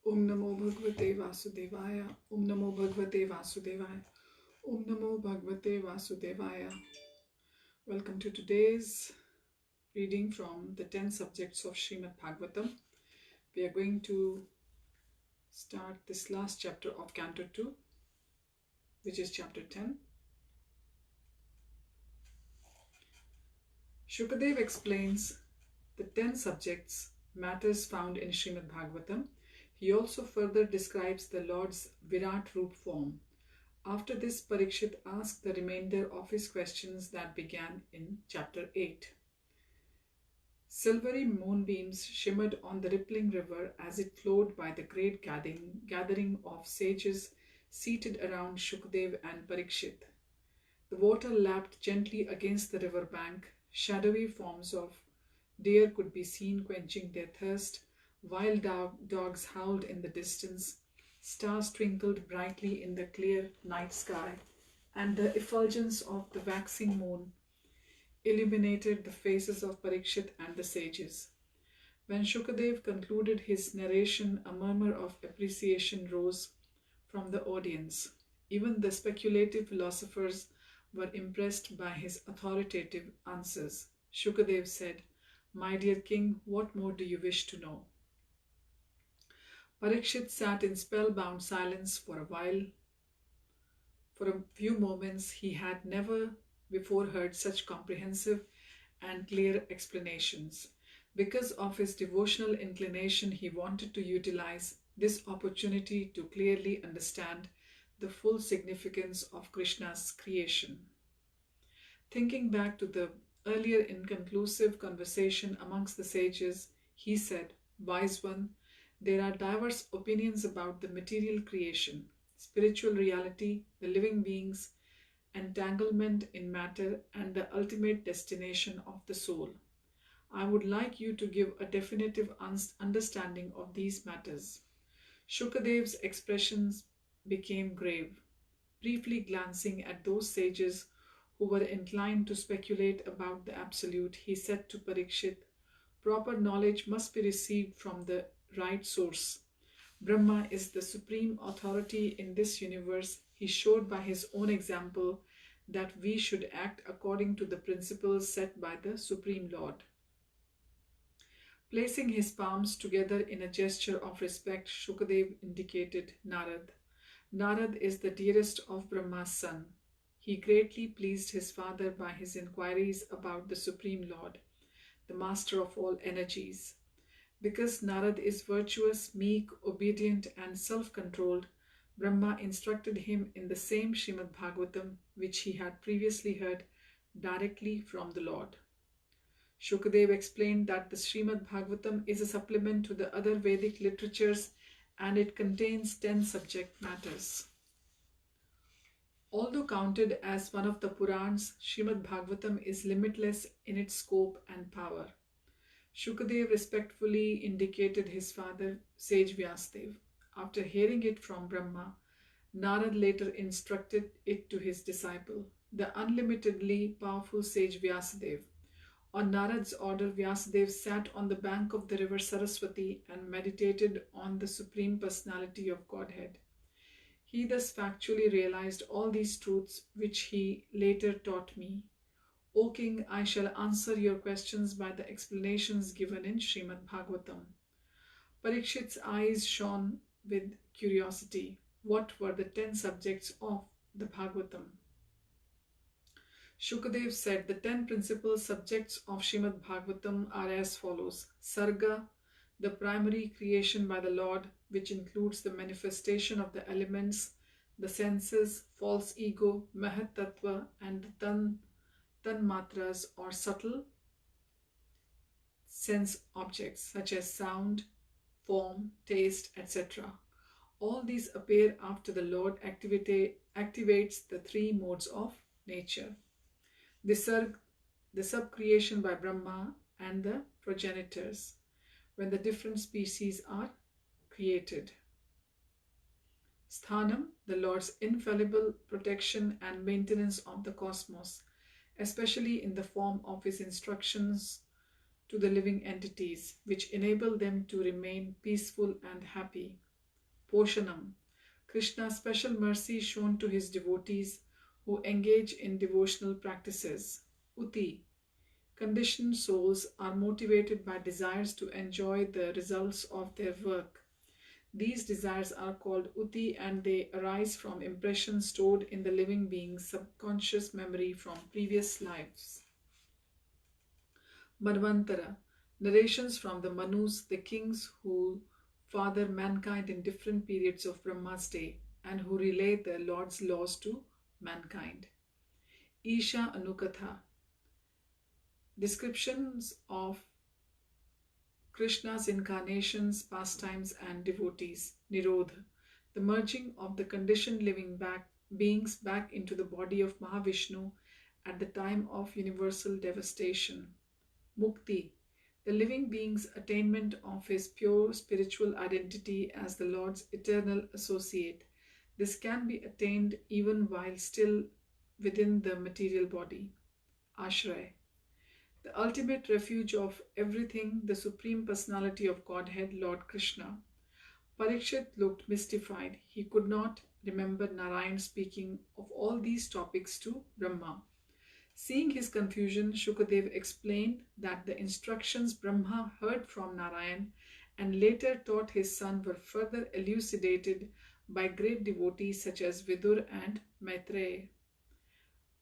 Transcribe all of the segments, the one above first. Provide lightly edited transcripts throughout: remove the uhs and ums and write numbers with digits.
Om Namo Bhagavate Vasudevaya. Om Namo Bhagavate Vasudevaya. Om Namo Bhagavate Vasudevaya. Welcome to today's reading from the 10 subjects of Srimad Bhagavatam. We are going to start this last chapter of Canto 2, which is chapter 10. Shukadev explains the 10 subjects, matters found in Srimad Bhagavatam. He also further describes the Lord's Virat Roop form. After this, Parikshit asked the remainder of his questions that began in chapter 8. Silvery moonbeams shimmered on the rippling river as it flowed by the great gathering of sages seated around Shukadev and Parikshit. The water lapped gently against the river bank. Shadowy forms of deer could be seen quenching their thirst. Wild dogs howled in the distance. Stars twinkled brightly in the clear night sky, and the effulgence of the waxing moon illuminated the faces of Parikshit and the sages. When Shukadev concluded his narration, a murmur of appreciation rose from the audience. Even the speculative philosophers were impressed by his authoritative answers. Shukadev said, "My dear king, what more do you wish to know?" Parikshit sat in spellbound silence for a while. For a few moments, he had never before heard such comprehensive and clear explanations. Because of his devotional inclination, he wanted to utilize this opportunity to clearly understand the full significance of Krishna's creation. Thinking back to the earlier inconclusive conversation amongst the sages, he said, "Wise one, there are diverse opinions about the material creation, spiritual reality, the living beings, entanglement in matter, and the ultimate destination of the soul. I would like you to give a definitive understanding of these matters." Shukadev's expressions became grave. Briefly glancing at those sages who were inclined to speculate about the Absolute, he said to Parikshit, "Proper knowledge must be received from the right source. Brahma is the supreme authority in this universe. He showed by his own example that we should act according to the principles set by the Supreme Lord." Placing his palms together in a gesture of respect, Shukadev indicated Narad. Narad is the dearest of Brahma's son. He greatly pleased his father by his inquiries about the Supreme Lord, the master of all energies. Because Narad is virtuous, meek, obedient, and self-controlled, Brahma instructed him in the same Srimad Bhagavatam which he had previously heard directly from the Lord. Shukadev explained that the Srimad Bhagavatam is a supplement to the other Vedic literatures and it contains 10 subject matters. Although counted as one of the Purans, Srimad Bhagavatam is limitless in its scope and power. Shukadev respectfully indicated his father, sage Vyasadeva. After hearing it from Brahma, Narad later instructed it to his disciple, the unlimitedly powerful sage Vyasadeva. On Narad's order, Vyasadeva sat on the bank of the river Saraswati and meditated on the Supreme Personality of Godhead. He thus factually realized all these truths which he later taught me. O king, I shall answer your questions by the explanations given in Srimad Bhagavatam. Parikshit's eyes shone with curiosity. What were the 10 subjects of the Bhagavatam? Shukadev said the 10 principal subjects of Srimad Bhagavatam are as follows. Sarga, the primary creation by the Lord, which includes the manifestation of the elements, the senses, false ego, Mahat Tattva, and the Tanmatras or subtle sense objects such as sound, form, taste, etc. All these appear after the Lord activates the 3 modes of nature. The sub-creation by Brahma and the progenitors, when the different species are created. Sthanam, the Lord's infallible protection and maintenance of the cosmos, especially in the form of his instructions to the living entities, which enable them to remain peaceful and happy. Poshanam, Krishna's special mercy shown to his devotees who engage in devotional practices. Uti, conditioned souls are motivated by desires to enjoy the results of their work. These desires are called uti and they arise from impressions stored in the living being's subconscious memory from previous lives. Manvantara, narrations from the Manus, the kings who father mankind in different periods of Brahma's day and who relay the Lord's laws to mankind. Isha Anukatha, descriptions of Krishna's incarnations, pastimes, and devotees. Nirodha, the merging of the conditioned living beings back into the body of Mahavishnu at the time of universal devastation. Mukti, the living being's attainment of his pure spiritual identity as the Lord's eternal associate. This can be attained even while still within the material body. Ashray, the ultimate refuge of everything, the Supreme Personality of Godhead, Lord Krishna. Parikshit looked mystified. He could not remember Narayan speaking of all these topics to Brahma. Seeing his confusion, Shukadev explained that the instructions Brahma heard from Narayan and later taught his son were further elucidated by great devotees such as Vidur and Maitreya.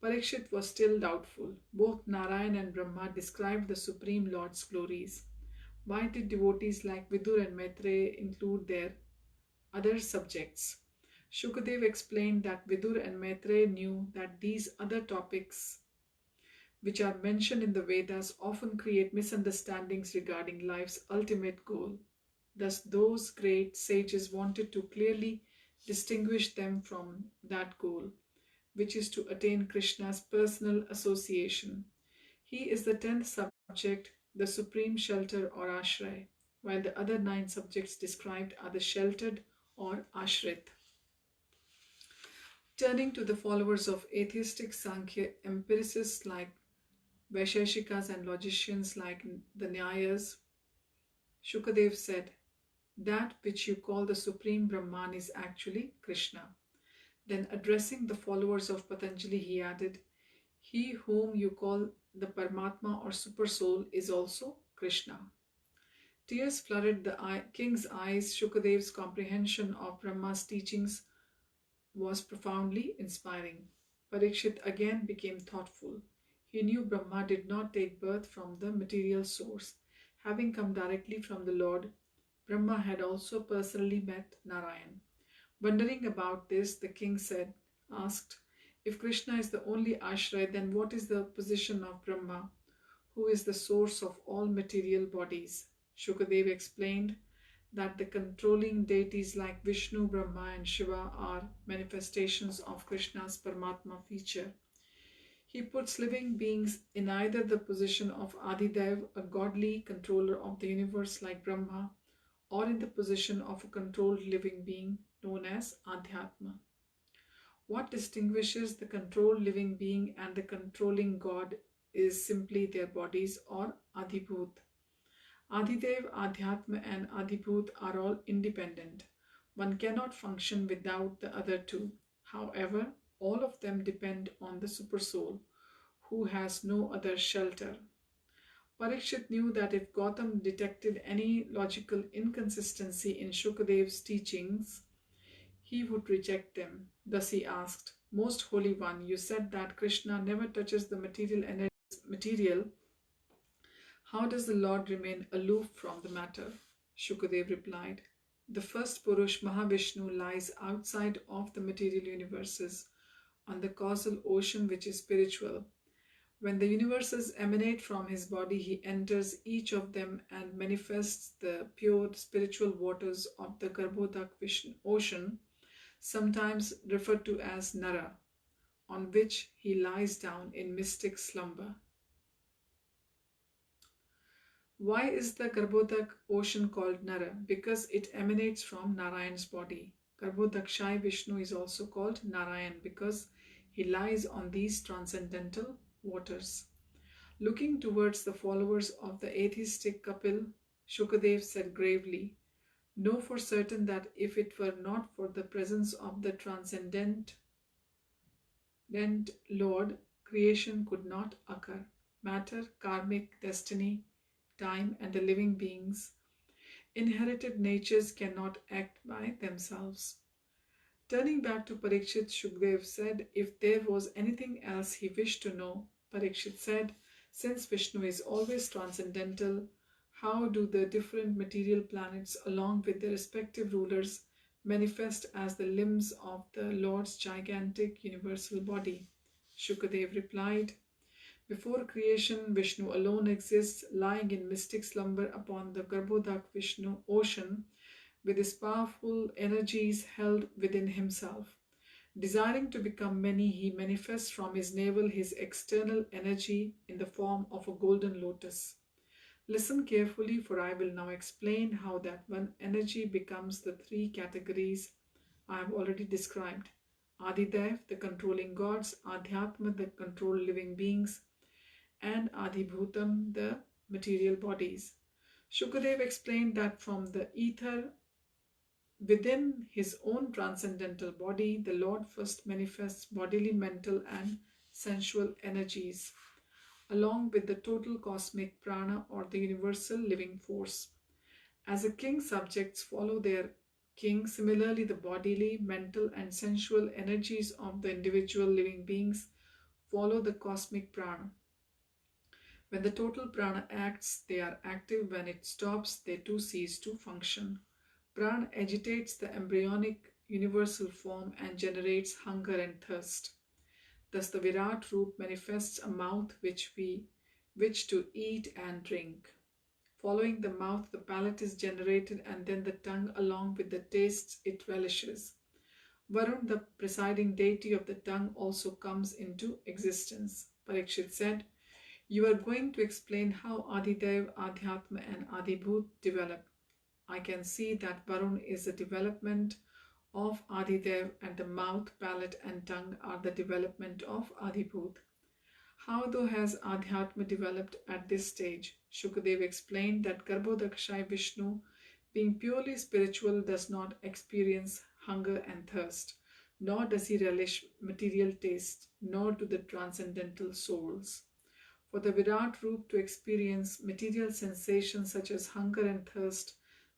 Parikshit was still doubtful. Both Narayan and Brahma described the Supreme Lord's glories. Why did devotees like Vidur and Maitreya include their other subjects? Shukadev explained that Vidur and Maitreya knew that these other topics which are mentioned in the Vedas often create misunderstandings regarding life's ultimate goal. Thus, those great sages wanted to clearly distinguish them from that goal, which is to attain Krishna's personal association. He is the 10th subject, the supreme shelter or ashray, while the other 9 subjects described are the sheltered or ashrit. Turning to the followers of atheistic Sankhya, empiricists like Vaisheshikas and logicians like the Nyayas, Shukadev said, that which you call the Supreme Brahman is actually Krishna. Then addressing the followers of Patanjali, he added, he whom you call the Paramatma or Super Soul is also Krishna. Tears flooded the king's eyes. Shukadev's comprehension of Brahma's teachings was profoundly inspiring. Parikshit again became thoughtful. He knew Brahma did not take birth from the material source. Having come directly from the Lord, Brahma had also personally met Narayan. Wondering about this, the king asked, if Krishna is the only ashray, then what is the position of Brahma, who is the source of all material bodies? Shukadev explained that the controlling deities like Vishnu, Brahma and Shiva are manifestations of Krishna's Paramatma feature. He puts living beings in either the position of Adidev, a godly controller of the universe like Brahma, or in the position of a controlled living being known as Adhyatma. What distinguishes the controlled living being and the controlling God is simply their bodies or Adibhut. Adidev, Adhyatma and Adibhut are all independent. One cannot function without the other two. However, all of them depend on the Supersoul, who has no other shelter. Parikshit knew that if Gautam detected any logical inconsistency in Shukadev's teachings, he would reject them. Thus he asked, Most Holy One, you said that Krishna never touches the material. How does the Lord remain aloof from the matter? Shukadev replied, the first Purush Mahavishnu lies outside of the material universes on the causal ocean which is spiritual. When the universes emanate from his body, he enters each of them and manifests the pure spiritual waters of the Garbhodak ocean, sometimes referred to as Nara, on which he lies down in mystic slumber. Why is the Garbhodak ocean called Nara? Because it emanates from Narayan's body. Garbhodakshai Vishnu is also called Narayan because he lies on these transcendental waters. Looking towards the followers of the atheistic Kapil, Shukadev said gravely, Know for certain that if it were not for the presence of the transcendent Lord, creation could not occur. Matter, karmic destiny, time, and the living beings' inherited natures cannot act by themselves. Turning back to Parikshit, Shukdev said if there was anything else he wished to know. Parikshit said, since Vishnu is always transcendental, how do the different material planets along with their respective rulers manifest as the limbs of the Lord's gigantic universal body? Shukadev replied, before creation, Vishnu alone exists, lying in mystic slumber upon the Garbhodak Vishnu ocean, with his powerful energies held within himself. Desiring to become many, he manifests from his navel his external energy in the form of a golden lotus. Listen carefully, for I will now explain how that one energy becomes the three categories I have already described. Adidev, the controlling gods, Adhyatma, the controlled living beings, and Adhibhutam, the material bodies. Shukadev explained that from the ether within his own transcendental body, the Lord first manifests bodily, mental, and sensual energies, along with the total cosmic prana or the universal living force. As a king's subjects follow their king, similarly the bodily, mental, and sensual energies of the individual living beings follow the cosmic prana. When the total prana acts, they are active. When it stops, they too cease to function. Prana agitates the embryonic universal form and generates hunger and thirst. Thus the Virat Roop manifests a mouth which to eat and drink. Following the mouth, the palate is generated, and then the tongue along with the tastes it relishes. Varun, the presiding deity of the tongue, also comes into existence. Parikshit said, you are going to explain how Adidev, Adhyatma, and Adibhut develop. I can see that Varun is a development of Adidev, and the mouth, palate, and tongue are the development of Adibhut. How though has Adhyatma developed at this stage? Shukadev explained that Garbhodakshai Vishnu, being purely spiritual, does not experience hunger and thirst, nor does he relish material taste, nor do the transcendental souls. For the Virat Roop to experience material sensations such as hunger and thirst,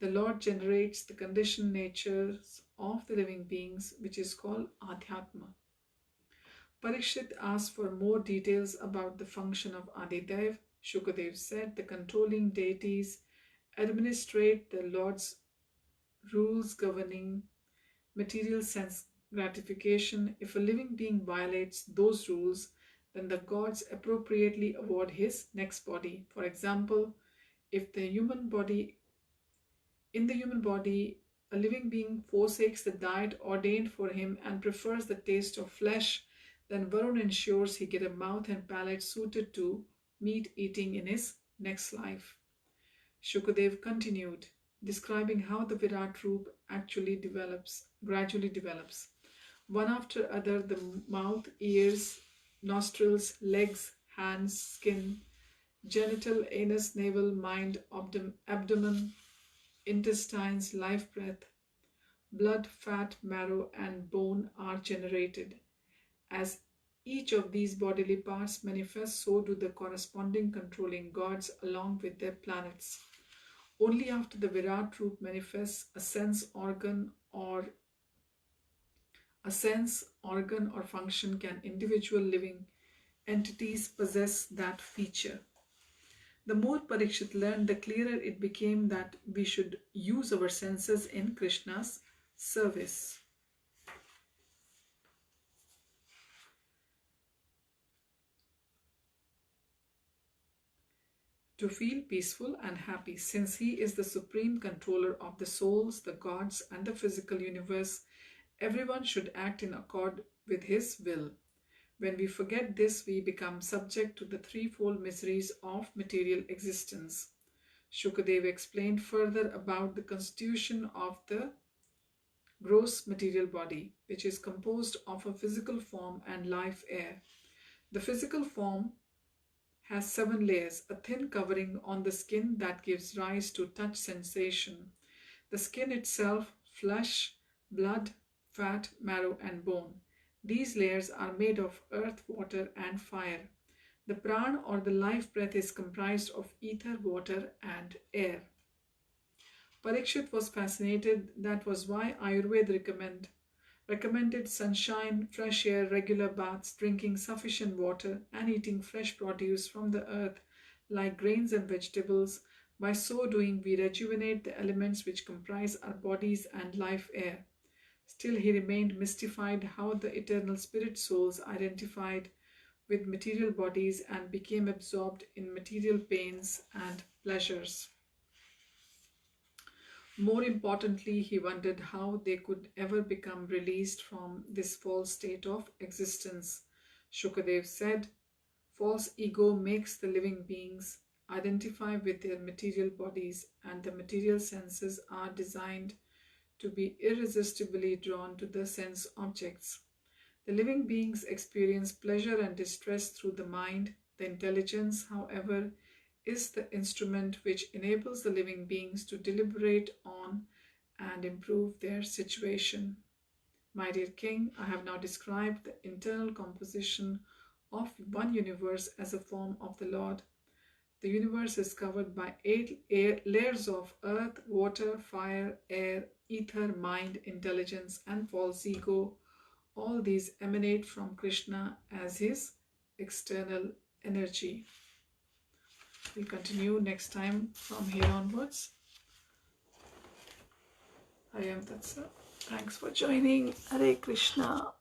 the Lord generates the conditioned natures of the living beings, which is called Adhyatma. Parikshit asked for more details about the function of Adidev. Shukadev said the controlling deities administrate the Lord's rules governing material sense gratification. If a living being violates those rules, then the gods appropriately award his next body. For example, if in the human body, a living being forsakes the diet ordained for him and prefers the taste of flesh, then Varun ensures he get a mouth and palate suited to meat eating in his next life. Shukadev continued, describing how the Virat Roop gradually develops. One after other, the mouth, ears, nostrils, legs, hands, skin, genital, anus, navel, mind, abdomen, intestines, life breath, blood, fat, marrow, and bone are generated. As each of these bodily parts manifests, so do the corresponding controlling gods along with their planets. Only after the Virat Roop manifests, a sense organ or function can individual living entities possess that feature. The more Parikshit learned, the clearer it became that we should use our senses in Krishna's service. To feel peaceful and happy, since he is the supreme controller of the souls, the gods, and the physical universe, everyone should act in accord with his will. When we forget this, we become subject to the threefold miseries of material existence. Shukadev explained further about the constitution of the gross material body, which is composed of a physical form and life air. The physical form has 7 layers, a thin covering on the skin that gives rise to touch sensation. The skin itself, flesh, blood, fat, marrow, and bone. These layers are made of earth, water, and fire. The pran or the life breath is comprised of ether, water, and air. Parikshit was fascinated. That was why Ayurveda recommended sunshine, fresh air, regular baths, drinking sufficient water, and eating fresh produce from the earth like grains and vegetables. By so doing, we rejuvenate the elements which comprise our bodies and life air. Still, he remained mystified how the eternal spirit souls identified with material bodies and became absorbed in material pains and pleasures. More importantly, he wondered how they could ever become released from this false state of existence. Shukadev said, false ego makes the living beings identify with their material bodies, and the material senses are designed to be irresistibly drawn to the sense objects. The living beings experience pleasure and distress through the mind. The intelligence, however, is the instrument which enables the living beings to deliberate on and improve their situation. My dear King, I have now described the internal composition of one universe as a form of the Lord. The universe is covered by 8 layers of earth, water, fire, air, ether, mind, intelligence, and false ego. All these emanate from Krishna as his external energy. We'll continue next time from here onwards. I am Tatsa. Thanks for joining. Hare Krishna.